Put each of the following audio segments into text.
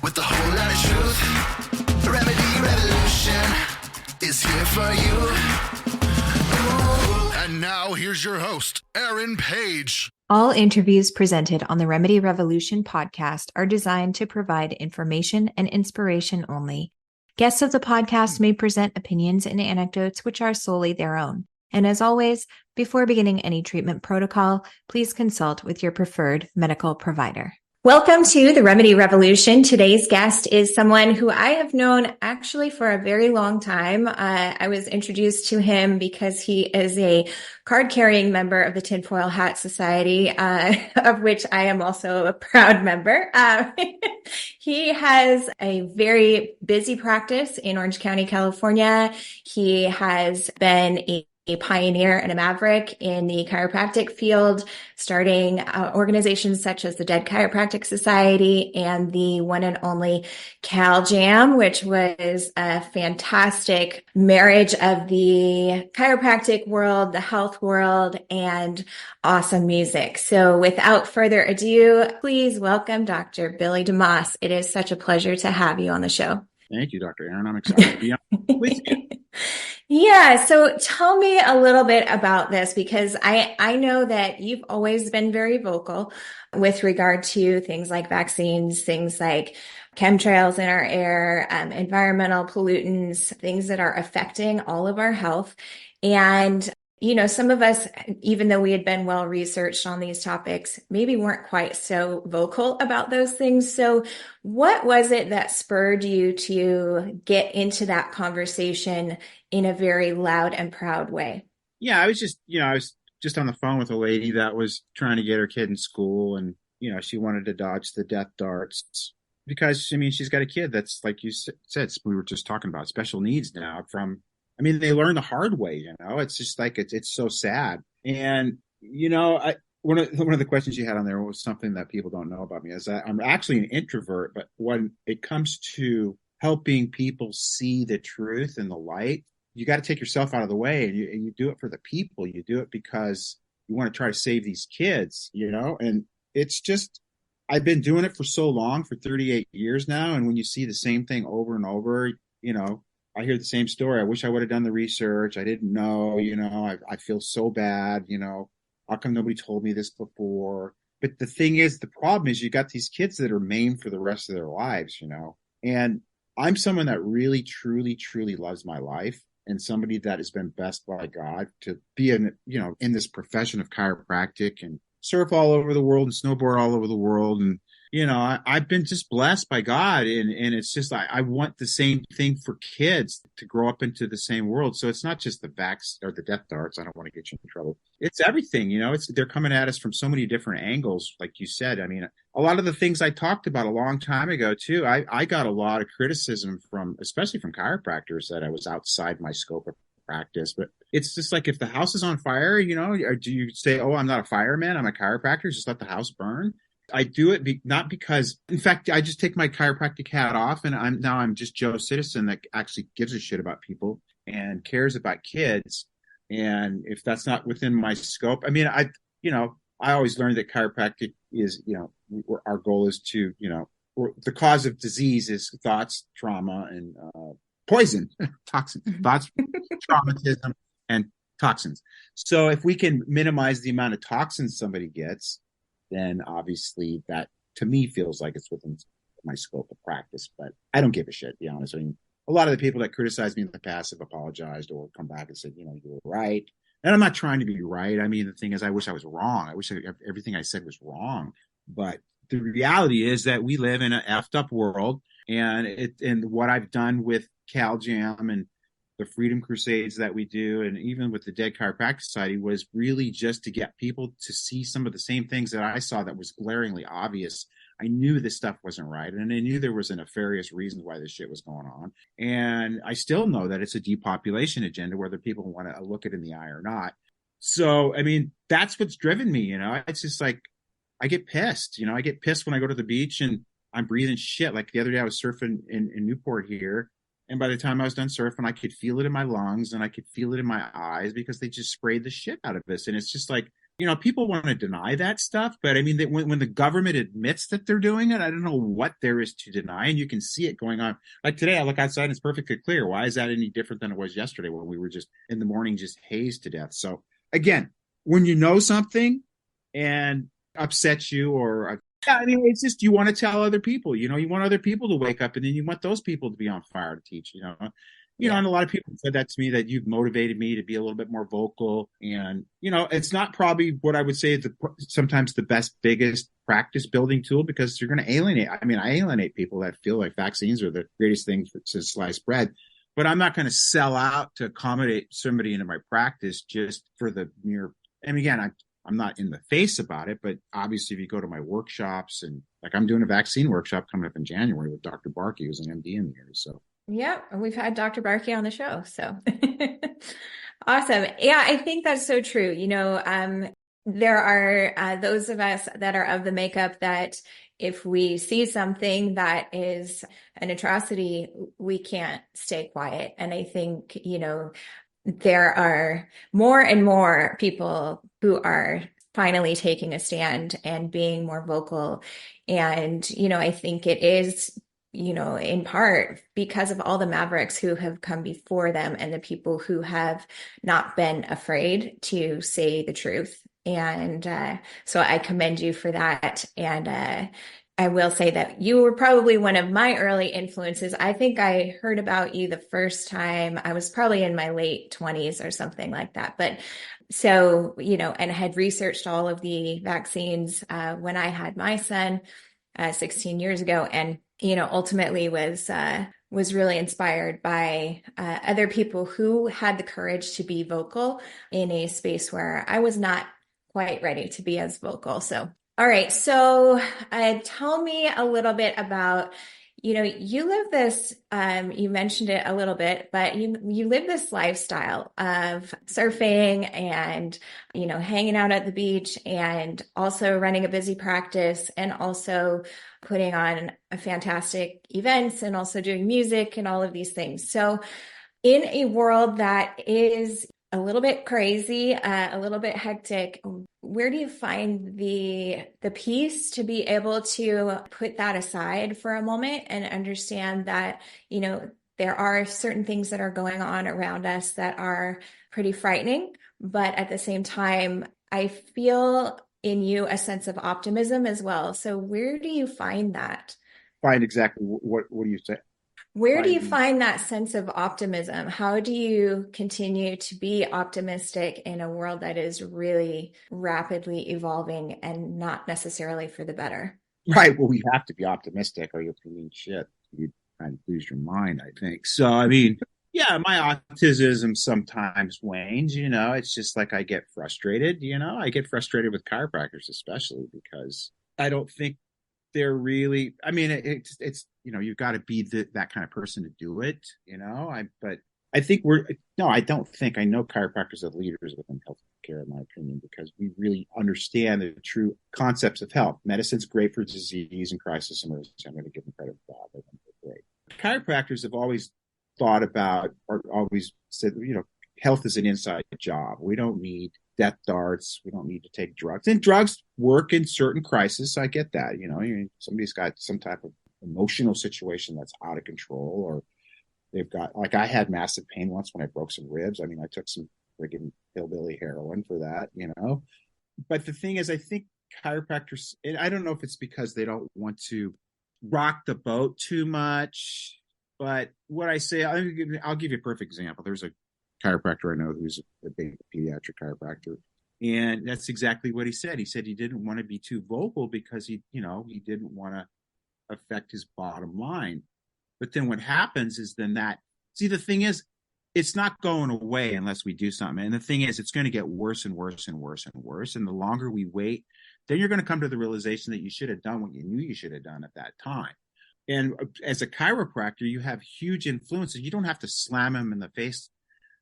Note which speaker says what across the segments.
Speaker 1: with a whole lot of truth. Remedy Revolution is here for you. Ooh. And now here's your host, Aaron Page.
Speaker 2: All interviews presented on the Remedy Revolution podcast are designed to provide information and inspiration only. Guests of the podcast may present opinions and anecdotes which are solely their own. And as always, before beginning any treatment protocol, please consult with your preferred medical provider. Welcome to the Remedy Revolution. Today's guest is someone who I have known actually for a very long time. I was introduced to him because he is a card-carrying member of the Tinfoil Hat Society, of which I am also a proud member. He has a very busy practice in Orange County, California. He has been a pioneer and a maverick in the chiropractic field, starting organizations such as the Dead Chiropractic Society and the one and only Cal Jam, which was a fantastic marriage of the chiropractic world, the health world, and awesome music. So without further ado, please welcome Dr. Billy DeMoss. It is such a pleasure to have you on the show.
Speaker 3: Thank you, Dr. Aaron. I'm excited to be on with you.
Speaker 2: Yeah. So tell me a little bit about this, because I know that you've always been very vocal with regard to things like vaccines, things like chemtrails in our air, environmental pollutants, things that are affecting all of our health. And you know, some of us, even though we had been well researched on these topics, maybe weren't quite so vocal about those things. So what was it that spurred you to get into that conversation in a very loud and proud way?
Speaker 3: Yeah, I was just on the phone with a lady that was trying to get her kid in school, and, she wanted to dodge the death darts because, she's got a kid that's, like you said, we were just talking about special needs now they learn the hard way, it's just like, it's so sad. And, one of the questions you had on there was something that people don't know about me is that I'm actually an introvert, but when it comes to helping people see the truth and the light, you got to take yourself out of the way, and you do it for the people. You do it because you want to try to save these kids, and it's just, I've been doing it for so long, for 38 years now. And when you see the same thing over and over, I hear the same story. I wish I would have done the research. I didn't know, I feel so bad, how come nobody told me this before? But the thing is, the problem is you got these kids that are maimed for the rest of their lives, and I'm someone that really, truly, truly loves my life, and somebody that has been blessed by God to be in this profession of chiropractic and surf all over the world and snowboard all over the world. And I've been just blessed by God, and it's just, I want the same thing for kids to grow up into the same world. So it's not just the vax or the death darts. I don't want to get you in trouble. It's everything, they're coming at us from so many different angles. Like you said, a lot of the things I talked about a long time ago too, I got a lot of criticism especially from chiropractors, that I was outside my scope of practice. But it's just like, if the house is on fire, or do you say, oh, I'm not a fireman, I'm a chiropractor, just let the house burn? I do it not because, in fact, I just take my chiropractic hat off, and I'm just Joe Citizen that actually gives a shit about people and cares about kids. And if that's not within my scope, I always learned that chiropractic is, our goal is to, the cause of disease is thoughts, trauma, and poison, toxins, thoughts, traumatism, and toxins. So if we can minimize the amount of toxins somebody gets, then obviously that, to me, feels like it's within my scope of practice. But I don't give a shit, to be honest. A lot of the people that criticized me in the past have apologized or come back and said, you were right. And I'm not trying to be right. The thing is, I wish I was wrong. I wish everything I said was wrong. But the reality is that we live in an effed up world. And what I've done with Cal Jam and the Freedom Crusades that we do, and even with the Dead Chiropractic Society, was really just to get people to see some of the same things that I saw that was glaringly obvious. I knew this stuff wasn't right, and I knew there was a nefarious reason why this shit was going on. And I still know that it's a depopulation agenda, whether people want to look it in the eye or not. So, that's what's driven me, It's just like, I get pissed, I get pissed when I go to the beach and I'm breathing shit. Like the other day I was surfing in Newport here, and by the time I was done surfing, I could feel it in my lungs and I could feel it in my eyes because they just sprayed the shit out of us. And it's just like, People want to deny that stuff, but I mean, when the government admits that they're doing it, I don't know what there is to deny. And you can see it going on. Like today, I look outside and it's perfectly clear. Why is that any different than it was yesterday when we were just in the morning, just hazed to death? So again, when you know something and upsets you yeah, I mean, it's just, you want to tell other people, you want other people to wake up, and then you want those people to be on fire to teach, and a lot of people said that to me, that you've motivated me to be a little bit more vocal. And, it's not probably what I would say is sometimes the biggest practice building tool, because you're going to alienate. I mean, I alienate people that feel like vaccines are the greatest thing to sliced bread, but I'm not going to sell out to accommodate somebody into my practice just for the mere, and again, I'm not in the face about it, but obviously if you go to my workshops, and like I'm doing a vaccine workshop coming up in January with Dr. Barkey, who's an MD in the area. So
Speaker 2: yeah, we've had Dr. Barkey on the show, so awesome. Yeah, I think that's so true. There are those of us that are of the makeup that if we see something that is an atrocity, we can't stay quiet. And I think, there are more and more people who are finally taking a stand and being more vocal. And, I think it is, in part because of all the mavericks who have come before them and the people who have not been afraid to say the truth. And so I commend you for that. And I will say that you were probably one of my early influences. I think I heard about you the first time I was probably in my late 20s or something like that. But so, and had researched all of the vaccines when I had my son 16 years ago, and ultimately was really inspired by other people who had the courage to be vocal in a space where I was not quite ready to be as vocal. So, all right. So tell me a little bit about, you live this, you mentioned it a little bit, but you live this lifestyle of surfing and, hanging out at the beach, and also running a busy practice, and also putting on a fantastic events, and also doing music and all of these things. So in a world that is a little bit crazy, a little bit hectic, where do you find the peace to be able to put that aside for a moment and understand that, there are certain things that are going on around us that are pretty frightening, but at the same time, I feel in you a sense of optimism as well. So where do you find that?
Speaker 3: find exactly what do you say?
Speaker 2: Where do you find that sense of optimism? How do you continue to be optimistic in a world that is really rapidly evolving and not necessarily for the better?
Speaker 3: Right. Well, we have to be optimistic or you'll mean shit. You kind of lose your mind, I think. So, I mean, yeah, my optimism sometimes wanes, it's just like I get frustrated, I get frustrated with chiropractors, especially because I don't think they're really, I mean, it's you've got to be that kind of person to do it, but I think I don't think, I know chiropractors are leaders within healthcare, in my opinion, because we really understand the true concepts of health. Medicine's great for disease and crisis emergency. I'm going to give them credit for that. They're great. Chiropractors have always thought about, or always said, health is an inside job. We don't need death darts. We don't need to take drugs. And drugs work in certain crises. So I get that. Somebody's got some type of emotional situation that's out of control, or they've got, like, I had massive pain once when I broke some ribs. I mean, I took some friggin' hillbilly heroin for that, But the thing is, I think chiropractors, and I don't know if it's because they don't want to rock the boat too much, but what I say, I'll give you a perfect example. There's a chiropractor I know who's a big pediatric chiropractor, and that's exactly what he said. He said he didn't want to be too vocal because he didn't want to affect his bottom line. But then what happens is the thing is, it's not going away unless we do something. And the thing is, it's going to get worse and worse and worse and worse. And the longer we wait, then you're going to come to the realization that you should have done what you knew you should have done at that time. And as a chiropractor, you have huge influences. You don't have to slam them in the face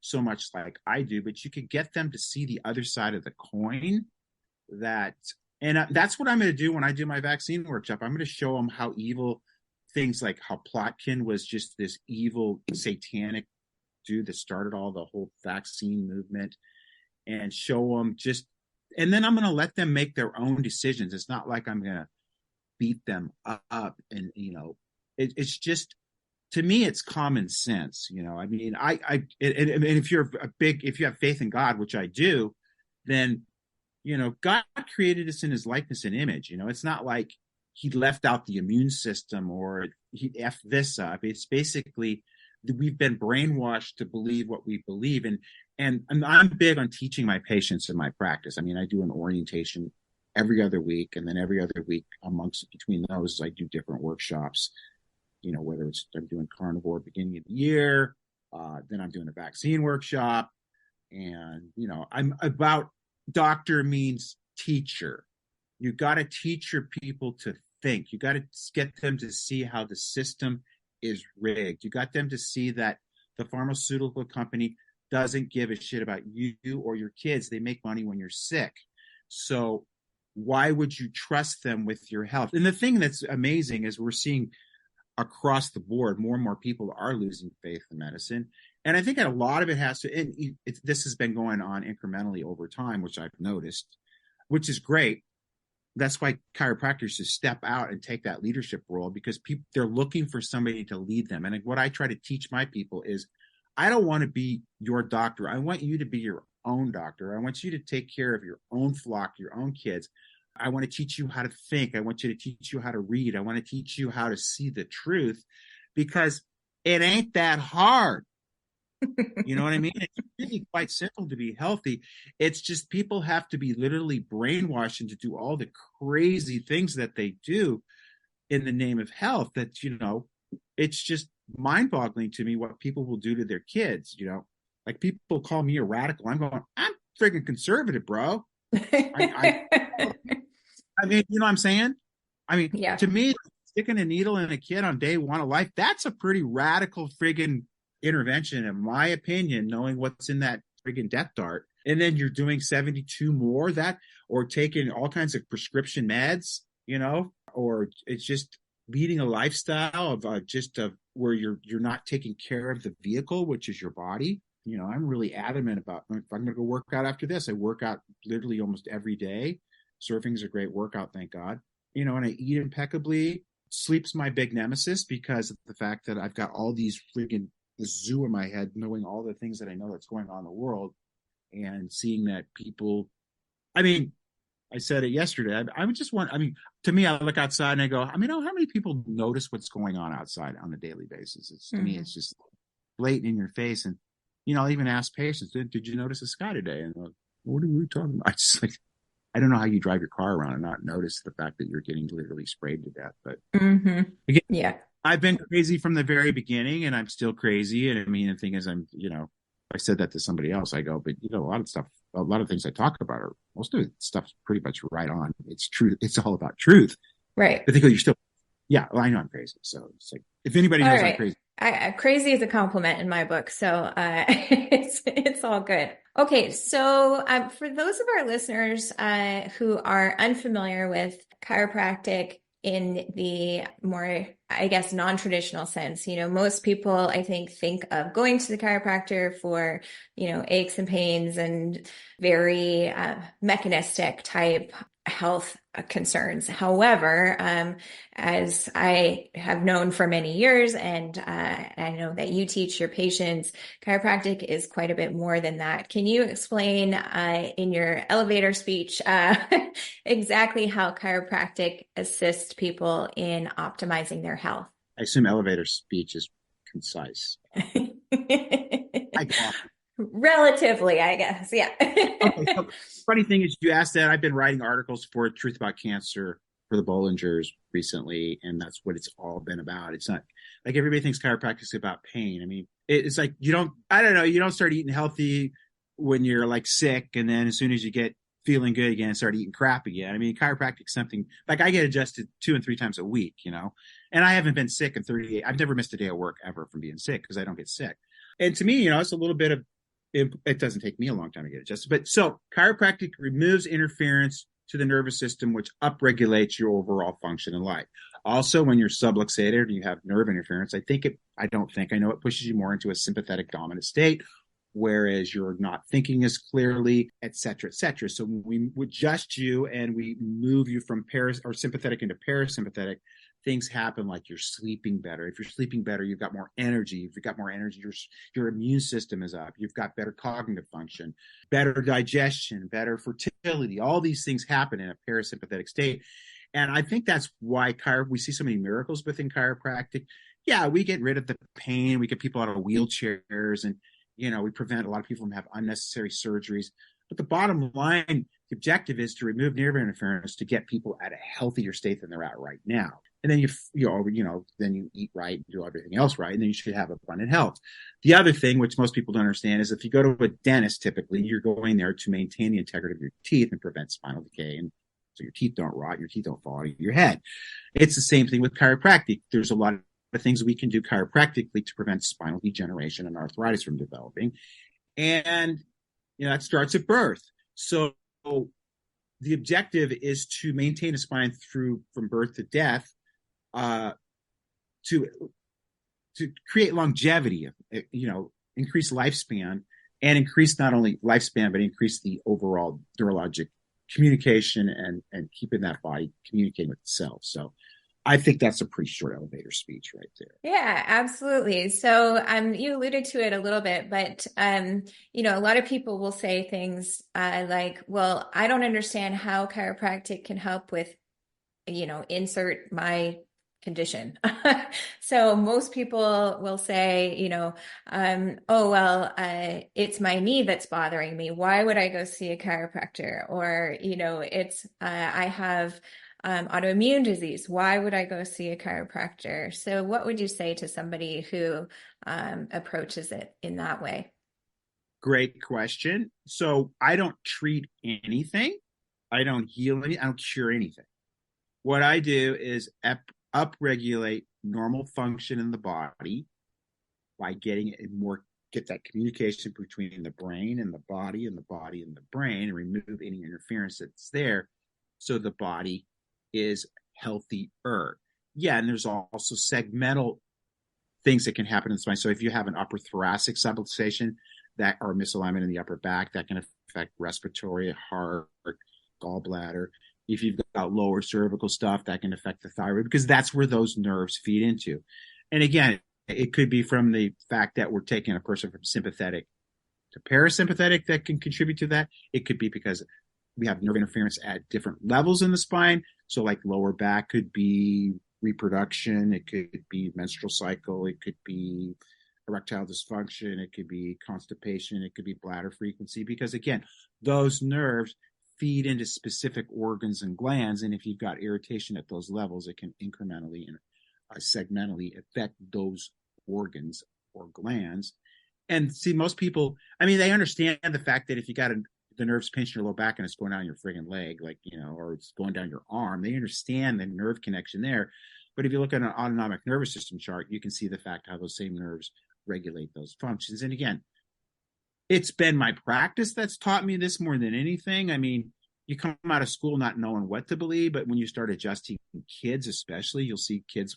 Speaker 3: so much like I do, but you could get them to see the other side of the coin. That's what I'm going to do when I do my vaccine workshop. I'm going to show them how evil things, like how Plotkin was just this evil satanic dude that started all the whole vaccine movement, and show them just and then I'm going to let them make their own decisions. It's not like I'm going to beat them up. And, it's just, to me, it's common sense. I mean, and if if you have faith in God, which I do, then, God created us in his likeness and image. It's not like he left out the immune system or he effed this up. It's basically, we've been brainwashed to believe what we believe. And I'm big on teaching my patients in my practice. I mean, I do an orientation every other week, and then every other week between those, I do different workshops, whether it's I'm doing carnivore beginning of the year, then I'm doing a vaccine workshop, and, I'm about doctor means teacher. You got to teach your people to think. You got to get them to see how the system is rigged. You got them to see that the pharmaceutical company doesn't give a shit about you or your kids. They make money when you're sick. So why would you trust them with your health? And the thing that's amazing is we're seeing across the board, more and more people are losing faith in medicine. And I think a lot of it has to, and this has been going on incrementally over time, which I've noticed, which is great. That's why chiropractors should step out and take that leadership role, because they're looking for somebody to lead them. And what I try to teach my people is, I don't want to be your doctor. I want you to be your own doctor. I want you to take care of your own flock, your own kids. I want to teach you how to think. I want you to teach you how to read. I want to teach you how to see the truth, because it ain't that hard. You know what I mean? It's really quite simple to be healthy. It's just people have to be literally brainwashed and to do all the crazy things that they do in the name of health that, it's just mind-boggling to me what people will do to their kids. Like, people call me a radical. I'm going, I'm freaking conservative, bro. I mean, you know what I'm saying? I mean, yeah. To me, sticking a needle in a kid on day one of life, that's a pretty radical friggin' intervention, in my opinion, knowing what's in that friggin' death dart. And then you're doing 72 more or taking all kinds of prescription meds, or it's just leading a lifestyle of where you're not taking care of the vehicle, which is your body. I'm really adamant about, if I'm going to go work out after this, I work out literally almost every day. Surfing is a great workout, thank God. And I eat impeccably. Sleep's my big nemesis because of the fact that I've got all these friggin' zoo in my head, knowing all the things that I know that's going on in the world, and seeing that people, I mean, I said it yesterday. To me, I look outside and I go, how many people notice what's going on outside on a daily basis? To me, it's just blatant in your face. And, I'll even ask patients, did you notice the sky today? And like, what are we talking about? It's like, I don't know how you drive your car around and not notice the fact that you're getting literally sprayed to death. But again, yeah, I've been crazy from the very beginning, and I'm still crazy. And I mean, the thing is, I said that to somebody else. I go, but a lot of things I talk about most of the stuff's pretty much right on. It's true. It's all about truth. Right. But you're still, well, I know I'm crazy. So it's like, if anybody knows I'm crazy.
Speaker 2: Crazy is a compliment in my book. So it's all good. Okay. So for those of our listeners who are unfamiliar with chiropractic in the more, I guess, non-traditional sense, most people, I think of going to the chiropractor for, aches and pains and very mechanistic type health concerns. However, as I have known for many years, and I know that you teach your patients, chiropractic is quite a bit more than that. Can you explain in your elevator speech exactly how chiropractic assists people in optimizing their health?
Speaker 3: I assume elevator speech is concise.
Speaker 2: Relatively, I guess. Yeah.
Speaker 3: Okay, so funny thing is, you asked that. I've been writing articles for Truth About Cancer for the Bollingers recently, and that's what it's all been about. It's not like everybody thinks chiropractic is about pain. I mean, it's like you don't start eating healthy when you're like sick, and then as soon as you get feeling good again, start eating crap again. I mean, chiropractic is something like I get adjusted 2 and 3 times a week, and I haven't been sick in 38. I've never missed a day of work ever from being sick because I don't get sick. And to me, it's a little bit of, it doesn't take me a long time to get adjusted. But so chiropractic removes interference to the nervous system, which upregulates your overall function in life. Also, when you're subluxated and you have nerve interference, I know it pushes you more into a sympathetic dominant state, whereas you're not thinking as clearly, et cetera, et cetera. So when we adjust you and we move you from sympathetic into parasympathetic, things happen like you're sleeping better. If you're sleeping better, you've got more energy. If you've got more energy, your immune system is up. You've got better cognitive function, better digestion, better fertility. All these things happen in a parasympathetic state. And I think that's why we see so many miracles within chiropractic. Yeah, we get rid of the pain. We get people out of wheelchairs, and we prevent a lot of people from having unnecessary surgeries. But the bottom line, the objective is to remove nerve interference to get people at a healthier state than they're at right now. And then then you eat right, do everything else right, and then you should have abundant health. The other thing, which most people don't understand, is if you go to a dentist, typically you're going there to maintain the integrity of your teeth and prevent spinal decay, and so your teeth don't rot, your teeth don't fall out of your head. It's the same thing with chiropractic. There's a lot of things we can do chiropractically to prevent spinal degeneration and arthritis from developing, and that starts at birth. So the objective is to maintain a spine from birth to death, to create longevity, increase lifespan, and increase not only lifespan, but increase the overall neurologic communication and keeping that body communicating with itself. So I think that's a pretty short elevator speech right there.
Speaker 2: Yeah, absolutely. So you alluded to it a little bit, but a lot of people will say things like, well, I don't understand how chiropractic can help with, insert my condition. So most people will say, oh, well, it's my knee that's bothering me. Why would I go see a chiropractor? Or, I have autoimmune disease. Why would I go see a chiropractor? So what would you say to somebody who approaches it in that way?
Speaker 3: Great question. So I don't treat anything. I don't heal anything. I don't cure anything. What I do is upregulate normal function in the body by get that communication between the brain and the body and the body and the brain, and remove any interference that's there, so the body is healthier. Yeah, and there's also segmental things that can happen in the spine. So if you have an upper thoracic subluxation or misalignment in the upper back, that can affect respiratory, heart, gallbladder. If you've got lower cervical stuff, that can affect the thyroid, because that's where those nerves feed into. And again, it could be from the fact that we're taking a person from sympathetic to parasympathetic that can contribute to that. It could be because we have nerve interference at different levels in the spine. So like lower back could be reproduction. It could be menstrual cycle. It could be erectile dysfunction. It could be constipation. It could be bladder frequency, because again, those nerves feed into specific organs and glands. And if you've got irritation at those levels, it can incrementally and segmentally affect those organs or glands. And see, most people, they understand the fact that if you got the nerves pinching your low back and it's going down your friggin' leg, or it's going down your arm, they understand the nerve connection there. But if you look at an autonomic nervous system chart, you can see the fact how those same nerves regulate those functions. And again, it's been my practice that's taught me this more than anything. You come out of school not knowing what to believe, but when you start adjusting kids, especially, you'll see kids.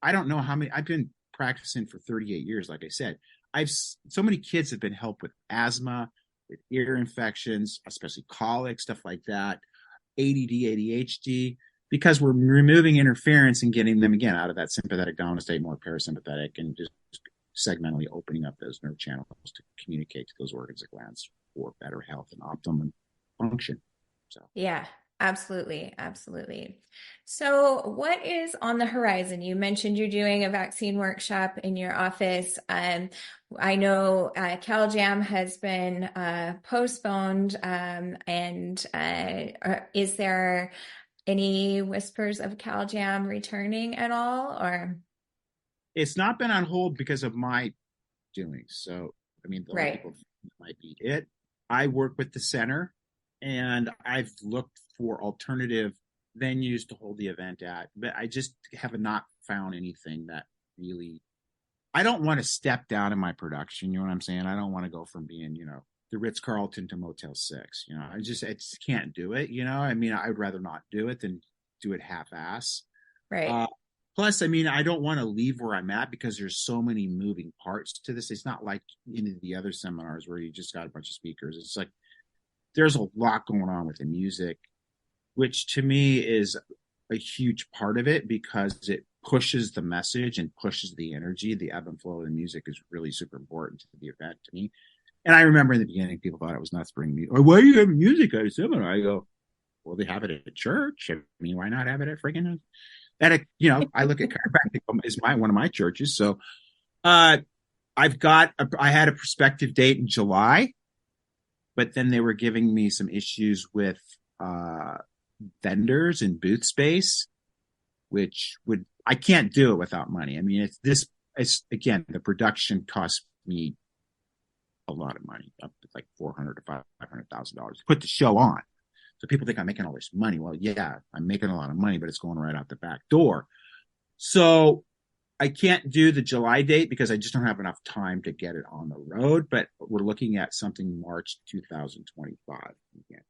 Speaker 3: I don't know how many, I've been practicing for 38 years. Like I said, so many kids have been helped with asthma, with ear infections, especially colic, stuff like that, ADD, ADHD, because we're removing interference and getting them again out of that sympathetic dominant state, more parasympathetic, and just segmentally opening up those nerve channels to communicate to those organs and glands for better health and optimum function. So
Speaker 2: yeah, absolutely. So what is on the horizon? You mentioned you're doing a vaccine workshop in your office. I know CalJam has been postponed, and is there any whispers of CalJam returning at all, or?
Speaker 3: It's not been on hold because of my doing. So,
Speaker 2: Right.
Speaker 3: People might be it. I work with the center, and I've looked for alternative venues to hold the event at, but I just have not found anything that really, I don't want to step down in my production. You know what I'm saying? I don't want to go from being, the Ritz-Carlton to Motel 6. I just can't do it. I would rather not do it than do it half-ass.
Speaker 2: Right.
Speaker 3: Plus, I mean, I don't want to leave where I'm at because there's so many moving parts to this. It's not like any of the other seminars where you just got a bunch of speakers. It's like there's a lot going on with the music, which to me is a huge part of it because it pushes the message and pushes the energy. The ebb and flow of the music is really super important to the event to me. And I remember in the beginning, people thought it was nuts bringing music. Why are you having music at a seminar? I go, well, they have it at church. I mean, why not have it at freaking I look at chiropractic as one of my churches. So I had a prospective date in July, but then they were giving me some issues with vendors and booth space, which I can't do it without money. I mean, it's again, the production costs me a lot of money, up to like $400,000 to $500,000 to put the show on. So people think I'm making all this money. Well, yeah, I'm making a lot of money, but it's going right out the back door. So I can't do the July date because I just don't have enough time to get it on the road. But we're looking at something March 2025. Again.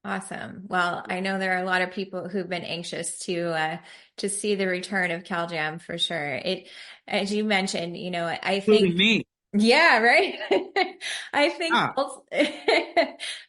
Speaker 2: Awesome. Well, I know there are a lot of people who've been anxious to see the return of CalJam for sure. It, as you mentioned, I think
Speaker 3: me.
Speaker 2: Yeah, right. I think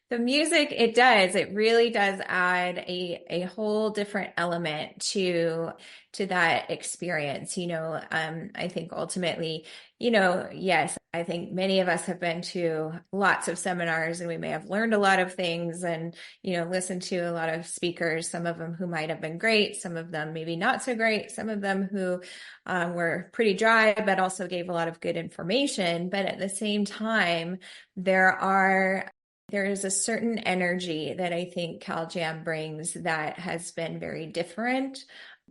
Speaker 2: the music, it really does add a whole different element to that experience. I think ultimately, yes, I think many of us have been to lots of seminars and we may have learned a lot of things and, listened to a lot of speakers, some of them who might have been great, some of them maybe not so great, some of them who were pretty dry, but also gave a lot of good information. But at the same time, there is a certain energy that I think CalJam brings that has been very different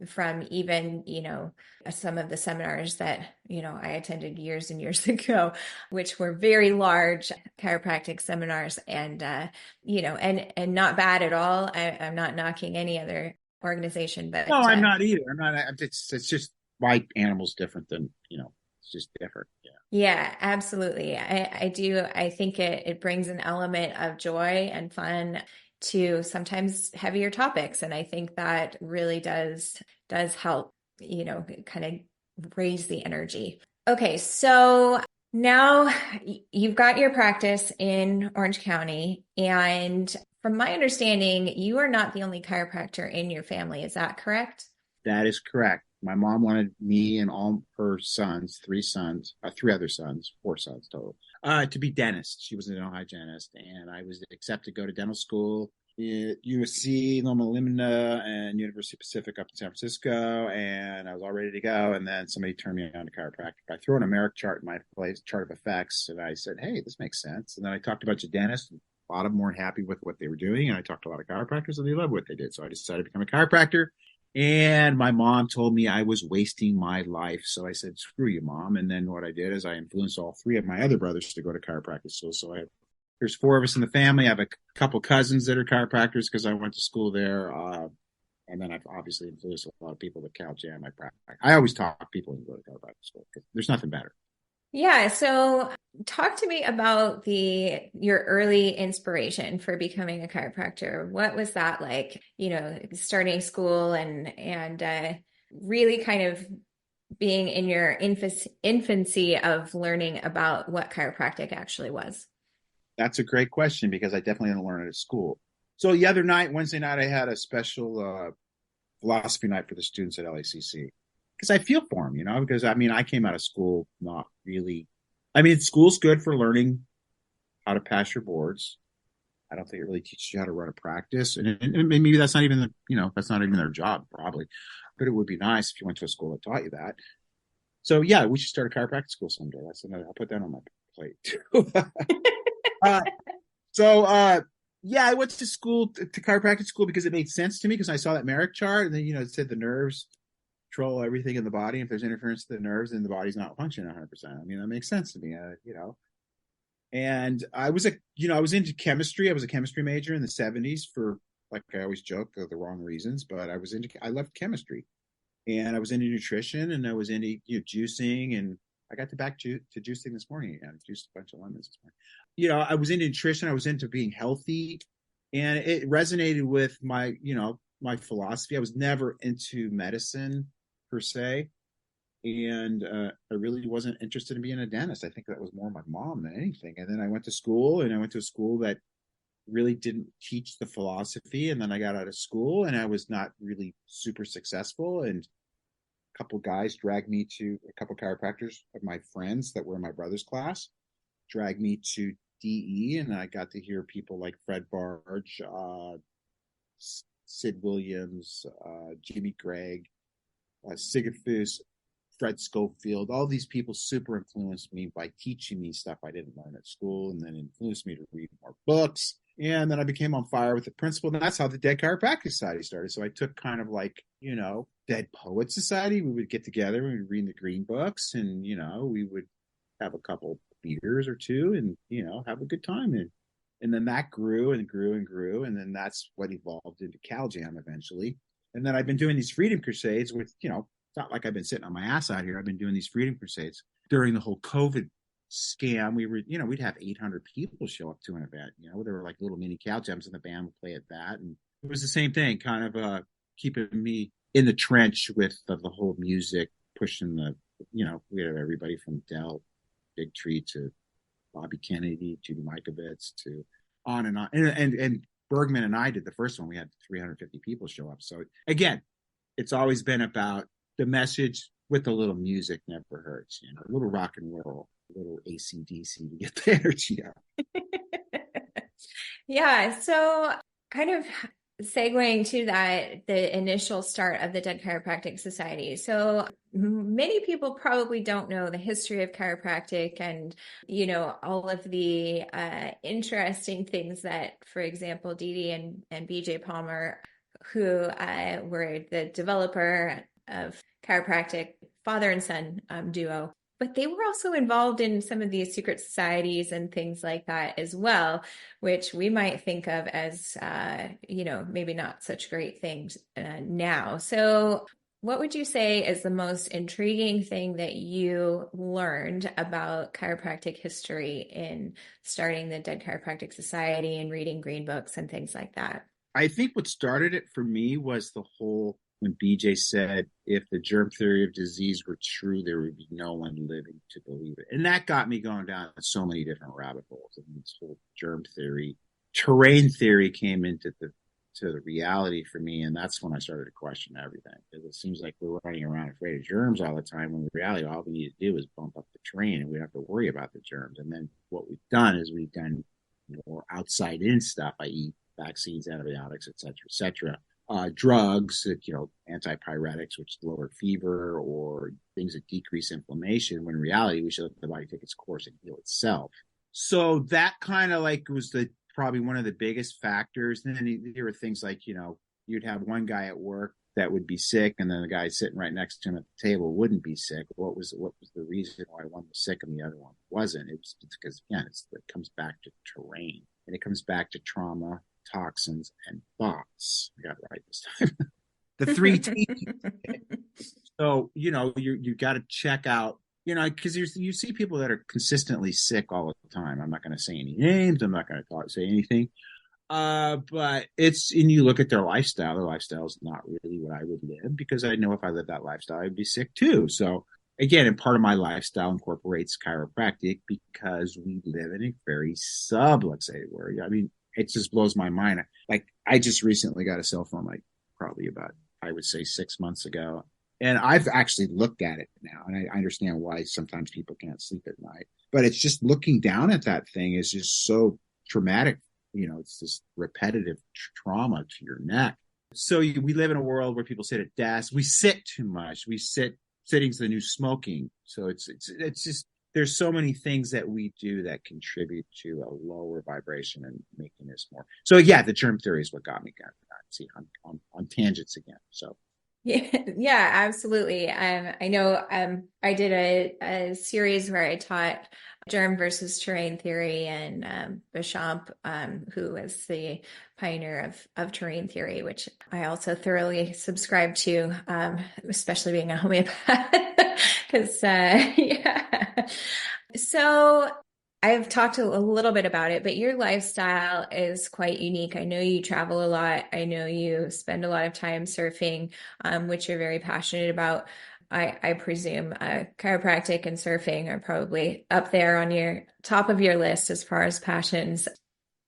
Speaker 2: from even, some of the seminars that, I attended years and years ago, which were very large chiropractic seminars and, and not bad at all. I'm not knocking any other organization, but
Speaker 3: no, I'm not either. I'm not. It's just my animal's different than it's just different. Yeah.
Speaker 2: Yeah, absolutely. I do. I think it brings an element of joy and fun to sometimes heavier topics, and I think that really does help. Kind of raise the energy. Okay, so now you've got your practice in Orange County, and from my understanding, you are not the only chiropractor in your family. Is that correct?
Speaker 3: That is correct. My mom wanted me and all her sons, three other sons, four sons total, to be dentists. She was a dental hygienist, and I was accepted to go to dental school at USC, Loma Linda, and University of Pacific up in San Francisco, and I was all ready to go. And then somebody turned me on to chiropractic. I threw an Americ chart in my place, chart of effects, and I said, "Hey, this makes sense." And then I talked to a bunch of dentists. A lot of them weren't happy with what they were doing, and I talked to a lot of chiropractors, and they loved what they did. So I decided to become a chiropractor. And my mom told me I was wasting my life. So I said, screw you, Mom. And then what I did is I influenced all three of my other brothers to go to chiropractic school. So there's four of us in the family. I have a couple cousins that are chiropractors because I went to school there. And then I've obviously influenced a lot of people with CalJam. I always talk people into go to chiropractic school because there's nothing better.
Speaker 2: Yeah. So talk to me about your early inspiration for becoming a chiropractor. What was that like, starting school and really kind of being in your infancy of learning about what chiropractic actually was?
Speaker 3: That's a great question because I definitely didn't learn it at school. So the other night, Wednesday night, I had a special philosophy night for the students at LACC. Because I feel for them, because I came out of school not really. School's good for learning how to pass your boards. I don't think it really teaches you how to run a practice, and maybe that's not even that's not even their job probably, but it would be nice if you went to a school that taught you that. So yeah, we should start a chiropractic school someday. I'll put that on my plate too. I went to school to chiropractic school because it made sense to me because I saw that Americ chart and then it said the nerves control everything in the body. If there's interference to the nerves, then the body's not functioning 100%. That makes sense to me, And I was into chemistry. I was a chemistry major in the 70s for, like I always joke, the wrong reasons, but I loved chemistry. And I was into nutrition and I was into juicing, and I got back to juicing this morning again. I juiced a bunch of lemons this morning. I was into nutrition. I was into being healthy, and it resonated with my philosophy. I was never into medicine per per se. And I really wasn't interested in being a dentist. I think that was more my mom than anything. And then I went to school, and I went to a school that really didn't teach the philosophy. And then I got out of school, and I was not really super successful. And a couple guys dragged me to a couple chiropractors of my friends that were in my brother's class, dragged me to DE, and I got to hear people like Fred Barge, Sid Williams, Jimmy Gregg, Sigafus, Fred Schofield. All these people super influenced me by teaching me stuff I didn't learn at school, and then influenced me to read more books. And then I became on fire with the principle, and that's how the Dead Chiropractic Society started. So I took kind of like, Dead Poet Society. We would get together, we would read the green books, and, we would have a couple beers or two and, have a good time. And then that grew and grew and grew. And then that's what evolved into CalJam eventually. And then I've been doing these Freedom Crusades with, it's not like I've been sitting on my ass out here. I've been doing these Freedom Crusades during the whole COVID scam. We were, we'd have 800 people show up to an event. There were like little mini CalJams, and the band would play at that. And it was the same thing, kind of keeping me in the trench with the whole music, pushing we had everybody from Del Big Tree to Bobby Kennedy, Judy Mikovits, to on and on. And Bergman and I did the first one. We had 350 people show up. So again, it's always been about the message with a little music never hurts. A little rock and roll, a little AC/DC to get the energy out.
Speaker 2: Yeah. So kind of segueing to that, the initial start of the Dead Chiropractic Society. So many people probably don't know the history of chiropractic and, all of the interesting things that, for example, Dee Dee and BJ Palmer, who were the developer of chiropractic, father and son duo, but they were also involved in some of these secret societies and things like that as well, which we might think of as, maybe not such great things now. So what would you say is the most intriguing thing that you learned about chiropractic history in starting the Dead Chiropractic Society and reading green books and things like that?
Speaker 3: I think what started it for me was the whole, when BJ said, if the germ theory of disease were true, there would be no one living to believe it. And that got me going down so many different rabbit holes. This whole germ theory, terrain theory came into the reality for me. And that's when I started to question everything. Because it seems like we're running around afraid of germs all the time, when in reality, all we need to do is bump up the terrain, and we don't have to worry about the germs. And then what we've done is we've done more outside in stuff, i.e. vaccines, antibiotics, et cetera. Drugs, antipyretics, which lower fever, or things that decrease inflammation, when in reality, we should let the body take its course and heal itself. So that kind of was probably one of the biggest factors. And then there were things like, you'd have one guy at work that would be sick, and then the guy sitting right next to him at the table wouldn't be sick. What was the reason why one was sick and the other one wasn't? It's because, again, it comes back to terrain, and it comes back to trauma, toxins, and thoughts. I got it right this time. The 3 T's. So, you got to check out, because you see people that are consistently sick all the time. I'm not going to say any names. I'm not going to say anything. But and you look at their lifestyle is not really what I would live, because I know if I lived that lifestyle, I'd be sick too. So again, and part of my lifestyle incorporates chiropractic, because we live in a very subluxated world. I mean, it just blows my mind. I just recently got a cell phone, probably about, I would say, 6 months ago. And I've actually looked at it now, and I understand why sometimes people can't sleep at night. But it's just looking down at that thing is just so traumatic. It's this repetitive trauma to your neck. So we live in a world where people sit at desks. We sit too much. Sitting's the new smoking. So it's just, there's so many things that we do that contribute to a lower vibration and making us more. So yeah, the germ theory is what got me going. See, on tangents again. So.
Speaker 2: Yeah, absolutely. I know I did a series where I taught germ versus terrain theory, and Béchamp, who was the pioneer of terrain theory, which I also thoroughly subscribe to, especially being a homeopath. Because, yeah. So I've talked a little bit about it, but your lifestyle is quite unique. I know you travel a lot. I know you spend a lot of time surfing, which you're very passionate about. I presume chiropractic and surfing are probably up there on your top of your list as far as passions.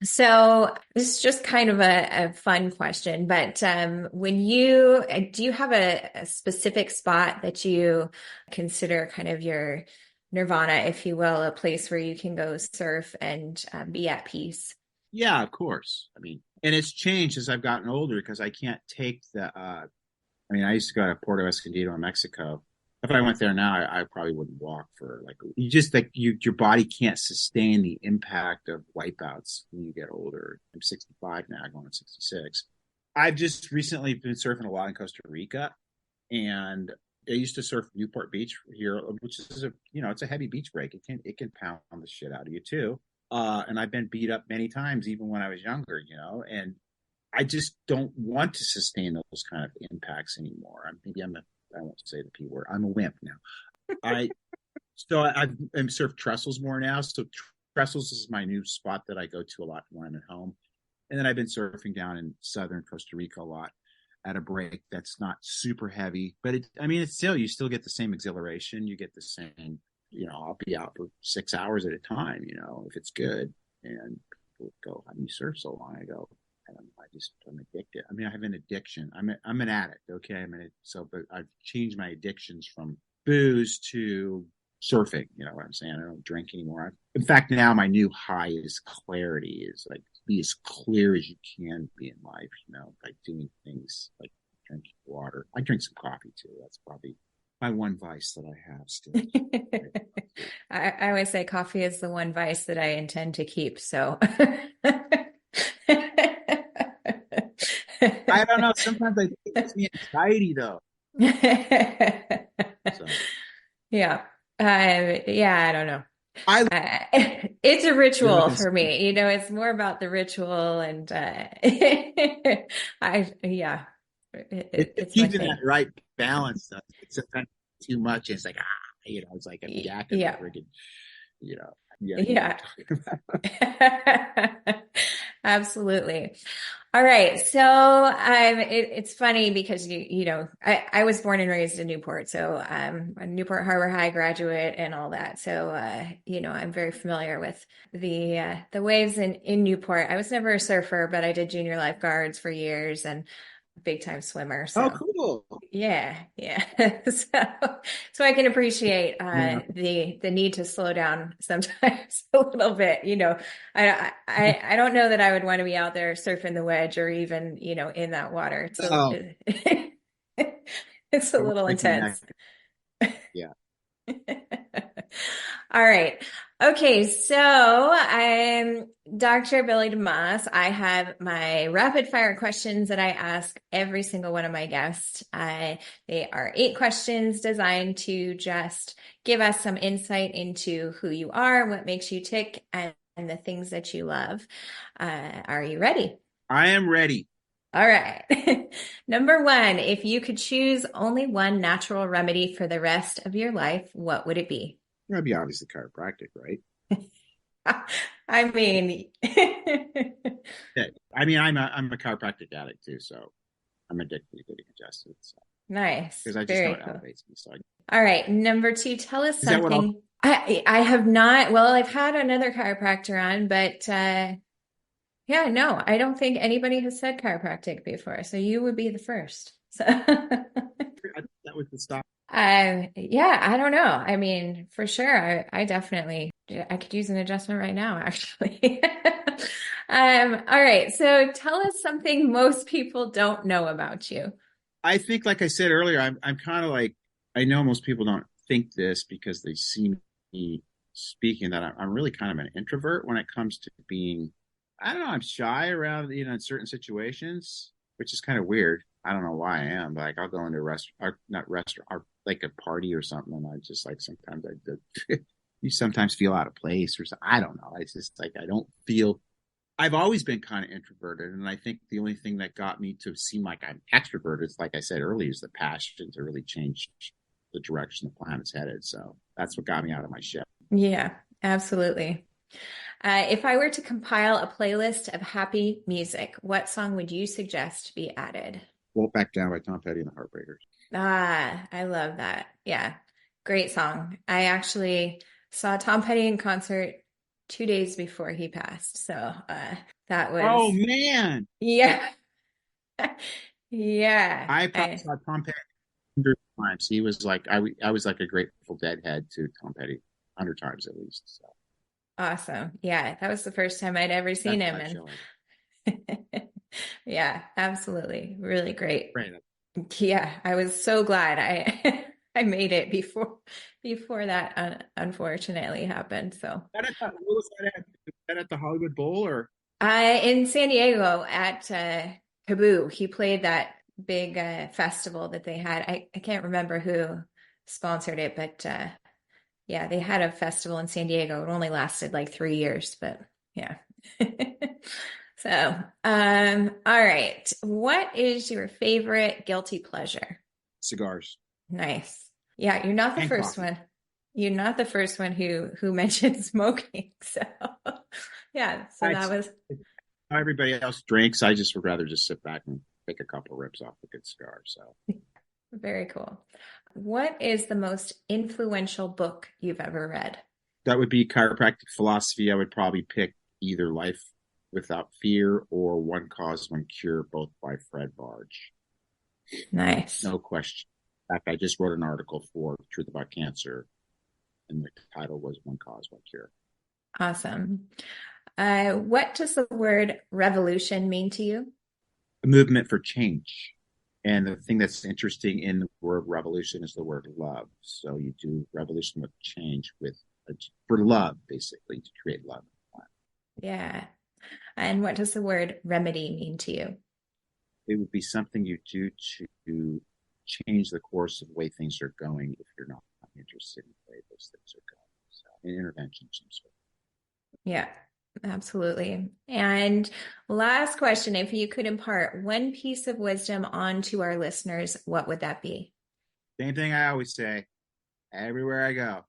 Speaker 2: So this is just kind of a fun question, but when you do you have a specific spot that you consider kind of your nirvana, if you will, a place where you can go surf and be at peace?
Speaker 3: Yeah, of course. I mean, and it's changed as I've gotten older because I can't take the. I mean, I used to go to Puerto Escondido in Mexico. If I went there now, I probably wouldn't walk for like you just like your body can't sustain the impact of wipeouts when you get older. I'm 65 now, going on 66. I've just recently been surfing a lot in Costa Rica, and I used to surf Newport Beach here, which is it's a heavy beach break. It can pound the shit out of you too. And I've been beat up many times, even when I was younger, and I just don't want to sustain those kind of impacts anymore. I won't say the P word. I'm a wimp now. I've surfed trestles more now. So trestles is my new spot that I go to a lot when I'm at home. And then I've been surfing down in southern Costa Rica a lot at a break that's not super heavy, but it's still, you still get the same exhilaration. You get the same, I'll be out for 6 hours at a time, if it's good. And people go, how do you surf so long? I go, I don't know. I'm addicted. I mean, I have an addiction. I'm an addict. Okay. But I've changed my addictions from booze to surfing. You know what I'm saying? I don't drink anymore. In fact, now my new high is clarity, is like be as clear as you can be in life, by doing things like drinking water. I drink some coffee too. That's probably my one vice that I have still.
Speaker 2: I always say coffee is the one vice that I intend to keep. So
Speaker 3: I don't know. Sometimes I think it gives me anxiety though. So.
Speaker 2: Yeah. I don't know. It's a
Speaker 3: You're
Speaker 2: ritual
Speaker 3: looking
Speaker 2: for me. It's more about the ritual and it's my
Speaker 3: keeping
Speaker 2: thing.
Speaker 3: that right balance. It's sometimes too much. It's like, it's like I'm yakking
Speaker 2: Yeah.
Speaker 3: friggin',
Speaker 2: Yeah. Absolutely. All right. So it's funny because I was born and raised in Newport, so I'm a Newport Harbor High graduate and all that. So I'm very familiar with the waves in Newport. I was never a surfer, but I did junior lifeguards for years and big time swimmer.
Speaker 3: oh,
Speaker 2: So
Speaker 3: cool.
Speaker 2: yeah. So I can appreciate
Speaker 3: Yeah.
Speaker 2: the need to slow down sometimes a little bit. I don't know that I would want to be out there surfing the wedge or even in that water. So
Speaker 3: Oh,
Speaker 2: it's a
Speaker 3: I was
Speaker 2: little
Speaker 3: thinking
Speaker 2: intense.
Speaker 3: that. Yeah.
Speaker 2: All right. Okay, so I'm Dr. Billy DeMoss. I have my rapid fire questions that I ask every single one of my guests. They are 8 questions designed to just give us some insight into who you are, what makes you tick, and the things that you love. Are you ready?
Speaker 3: I am ready.
Speaker 2: All right. Number 1, if you could choose only one natural remedy for the rest of your life, what would it be?
Speaker 3: That'd be obviously chiropractic, right?
Speaker 2: I mean,
Speaker 3: Yeah. I mean, I'm a chiropractic addict too, so I'm addicted to getting adjusted. So
Speaker 2: nice.
Speaker 3: because I just know
Speaker 2: Very
Speaker 3: it
Speaker 2: cool.
Speaker 3: elevates me. So
Speaker 2: All right. Number 2, tell us
Speaker 3: is that what?
Speaker 2: something. I have not. Well, I've had another chiropractor on, but yeah, no, I don't think anybody has said chiropractic before. So you would be the first. So
Speaker 3: That was the stop.
Speaker 2: yeah, I don't know. I mean, for sure, I definitely I could use an adjustment right now, actually. All right. So tell us something most people don't know about you.
Speaker 3: I think, like I said earlier, I'm kind of like, I know most people don't think this because they see me speaking, that I'm really kind of an introvert when it comes to being, I don't know, I'm shy around, in certain situations, which is kind of weird. I don't know why I am, but like I'll go into a restaurant, not restaurant, or like a party or something, and I just like sometimes you sometimes feel out of place or something. I don't know. It's just like I don't feel. I've always been kind of introverted, and I think the only thing that got me to seem like I'm extroverted, like I said earlier, is the passion to really change the direction the planet's headed. So that's what got me out of my shell.
Speaker 2: Yeah, absolutely. If I were to compile a playlist of happy music, what song would you suggest be added?
Speaker 3: Won't Back Down by Tom Petty and the Heartbreakers.
Speaker 2: Ah, I love that. Yeah, great song. I actually saw Tom Petty in concert 2 days before he passed. So that
Speaker 3: Oh
Speaker 2: was,
Speaker 3: man,
Speaker 2: yeah, yeah.
Speaker 3: I probably saw Tom Petty 100 times. He was like I was like a Grateful Dead head to Tom Petty 100 times at least. So
Speaker 2: Awesome. Yeah, that was the first time I'd ever seen
Speaker 3: that's
Speaker 2: him.
Speaker 3: my
Speaker 2: And
Speaker 3: feeling.
Speaker 2: yeah, absolutely. Really great.
Speaker 3: Right.
Speaker 2: Yeah, I was so glad I I made it before that unfortunately happened. So
Speaker 3: What was that at? Was that at the Hollywood Bowl or?
Speaker 2: in San Diego at Kaboo, he played that big festival that they had. I can't remember who sponsored it, but yeah, they had a festival in San Diego. It only lasted like 3 years, but yeah. So, all right. What is your favorite guilty pleasure?
Speaker 3: Cigars
Speaker 2: Nice. Yeah, you're not the
Speaker 3: and
Speaker 2: first
Speaker 3: coffee.
Speaker 2: one. You're not the first one who mentioned smoking. So, yeah, so that was
Speaker 3: How everybody else drinks. I just would rather just sit back and take a couple of rips off a good cigar. So
Speaker 2: very cool. What is the most influential book you've ever read?
Speaker 3: that would be chiropractic philosophy. I would probably pick either Life Without Fear or One Cause, One Cure, both by Fred Barge.
Speaker 2: Nice.
Speaker 3: No question. In fact, I just wrote an article for Truth About Cancer, and the title was One Cause, One Cure.
Speaker 2: Awesome. What does the word revolution mean to you?
Speaker 3: A movement for change. And the thing that's interesting in the word revolution is the word love. So you do revolution with change for love, basically, to create love.
Speaker 2: Yeah. And what does the word remedy mean to you?
Speaker 3: It would be something you do to change the course of the way things are going if you're not interested in the way those things are going. So an intervention of some sort.
Speaker 2: Yeah, absolutely. And last question, if you could impart one piece of wisdom onto our listeners, what would that be?
Speaker 3: Same thing I always say everywhere I go.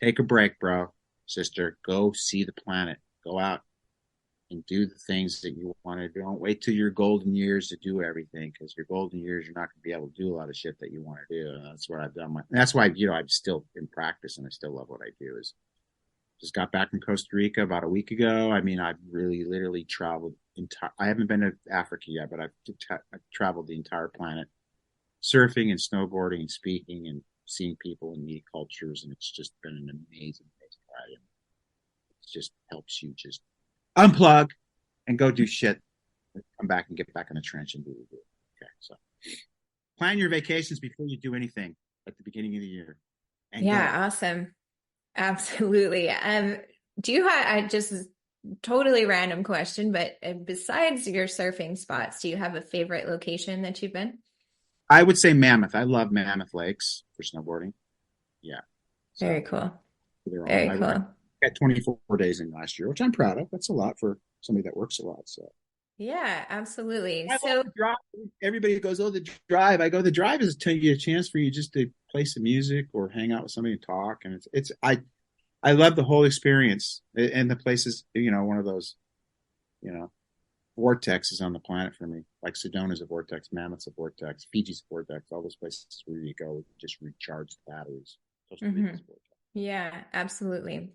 Speaker 3: Take a break, bro, sister. Go see the planet. Go out and do the things that you want to do. Don't wait till your golden years to do everything, because your golden years, you're not going to be able to do a lot of shit that you want to do. And that's what I've done. That's why, I'm still in practice and I still love what I do. Is just got back from Costa Rica about a week ago. I mean, I've really literally traveled. I haven't been to Africa yet, but I've traveled the entire planet, surfing and snowboarding and speaking and seeing people and meeting cultures. And it's just been an amazing ride. It just helps you just unplug and go do shit. Come back and get back in the trench and do it. Okay, so plan your vacations before you do anything at the beginning of the year. And
Speaker 2: Yeah,
Speaker 3: go.
Speaker 2: awesome. Absolutely. Do you have, I just totally random question, but besides your surfing spots, do you have a favorite location that you've been?
Speaker 3: I would say Mammoth. I love Mammoth Lakes for snowboarding. Yeah. So
Speaker 2: Very cool.
Speaker 3: I
Speaker 2: Very cool.
Speaker 3: got 24 days in last year, which I'm proud of. That's a lot for somebody that works a lot. So
Speaker 2: Yeah, absolutely.
Speaker 3: I
Speaker 2: So
Speaker 3: love the drive. Everybody goes, "Oh, the drive." I go, "The drive is to you a chance for you just to play some music or hang out with somebody and talk." And I love the whole experience. And the place is, one of those, vortexes on the planet for me. Like Sedona's a vortex, Mammoth's a vortex, Fiji's a vortex. All those places where you go to just recharge the batteries. Costa Rica's a vortex.
Speaker 2: yeah, absolutely.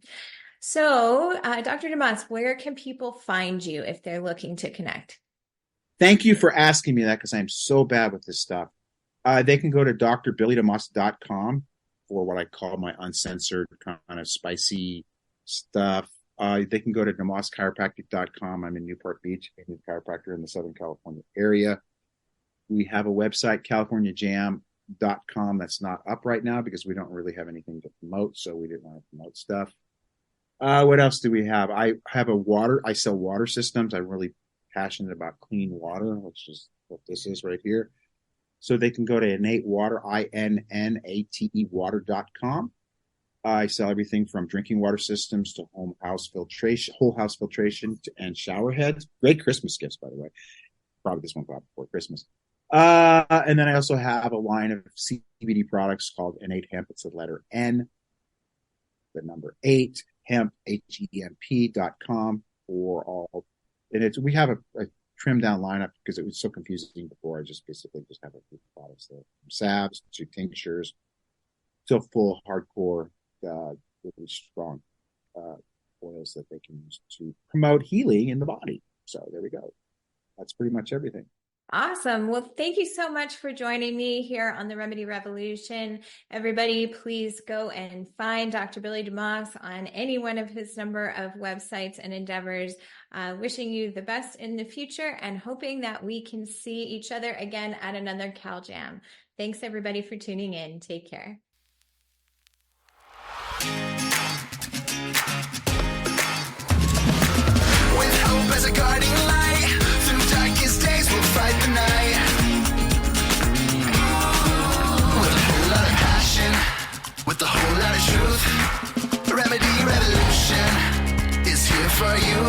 Speaker 2: So, Dr. DeMoss, where can people find you if they're looking to connect?
Speaker 3: Thank you for asking me that, because I'm so bad with this stuff. They can go to drbillydemoss.com for what I call my uncensored kind of spicy stuff. They can go to DeMossChiropractic.com. I'm in Newport Beach, a chiropractor in the Southern California area. We have a website, CaliforniaJam.com, that's not up right now because we don't really have anything to promote, so we didn't want to promote stuff. What else do we have? I sell water systems. I'm really passionate about clean water, which is what this is right here. So they can go to Innate Water, INNATE water.com. I sell everything from drinking water systems to whole house filtration and shower heads. Great Christmas gifts, by the way. Probably this one before Christmas. And then I also have a line of CBD products called Innate Hemp. It's the letter N, the number 8, hemp, HEMP.com for all. And we have a trimmed down lineup because it was so confusing before. I just basically just have a few products there, from salves to tinctures, to full hardcore, really strong oils that they can use to promote healing in the body. So there we go. That's pretty much everything.
Speaker 2: Awesome. Well, thank you so much for joining me here on the Remedy Revolution. Everybody, please go and find Dr. Billy DeMoss on any one of his number of websites and endeavors. Wishing you the best in the future and hoping that we can see each other again at another Cal Jam. Thanks, everybody, for tuning in. Take care.
Speaker 1: With hope as a guiding light, through darkest days we'll fight the night. With a whole lot of passion, with a whole lot of truth, Remedy Revolution is here for you.